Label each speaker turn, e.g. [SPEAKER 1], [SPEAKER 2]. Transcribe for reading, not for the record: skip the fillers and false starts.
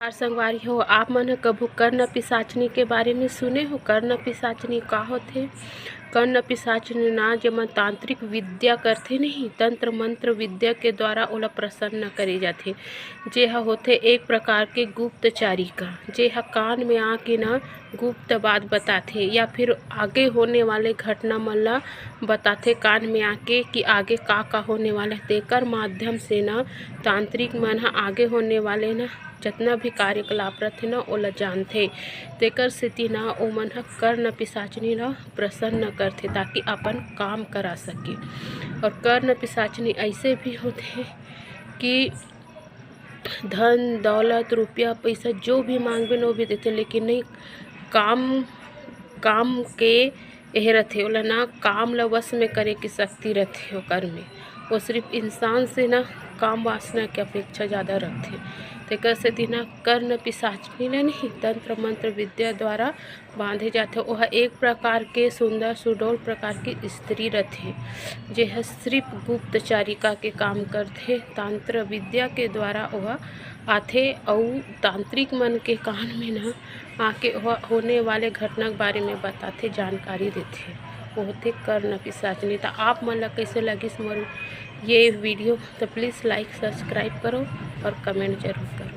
[SPEAKER 1] नमस्कार संगवारी हो, आप मन ह कभू कर्ण पिशाचनी के बारे में सुने हो। कर्ण पिशाचनी का होथे? कर्ण पिशाचनी ना जेमन तांत्रिक विद्या करथे नहीं, तंत्र मंत्र विद्या के द्वारा ओला प्रसन्न करे जाथे। जे ह होथे एक प्रकार के गुप्तचारिका, जे ह कान में आके ना गुप्त बात बताथे या फिर आगे होने वाले घटना मन ला बताथे कान में आके कि आगे का होने वाला है। तेकर माध्यम से ना तांत्रिक मन ह आगे होने वाले ना जितना भी कार्यकलाप रथे ना ओला जानथे। तेकर सेती ना ओमन ह कर्ण पिशाचनी ला प्रसन्न करथे ताकि अपन काम करा सके। और कर्ण पिशाचनी ऐसे भी होथे कि धन दौलत रुपया पैसा जो भी मांगबे वो भी देथे, लेकिन नहीं काम के एहे रथे ओला ना काम ला वश में करे के शक्ति रथे ओकर में। वो सिर्फ इंसान से ना काम वासना के अपेक्षा ज़्यादा रखथे। तेकर सेती ना कर्ण पिशाचनी ले नहीं तंत्र मंत्र विद्या द्वारा बांधे जाथे। ओह एक प्रकार के सुंदर सुडौल प्रकार की स्त्री रथे, जे ह सिर्फ गुप्तचारिका के काम करथे। तंत्र विद्या के द्वारा ओह आथे अउ तांत्रिक मन के कान में ना आके होने वाले घटना के बारे में बताथे, जानकारी देथे। वो होथे कर्ण पिशाचनी। तो आप मन ला कैसे लगिस मोर ये वीडियो तो प्लीज़ लाइक सब्सक्राइब करो और कमेंट जरूर करो।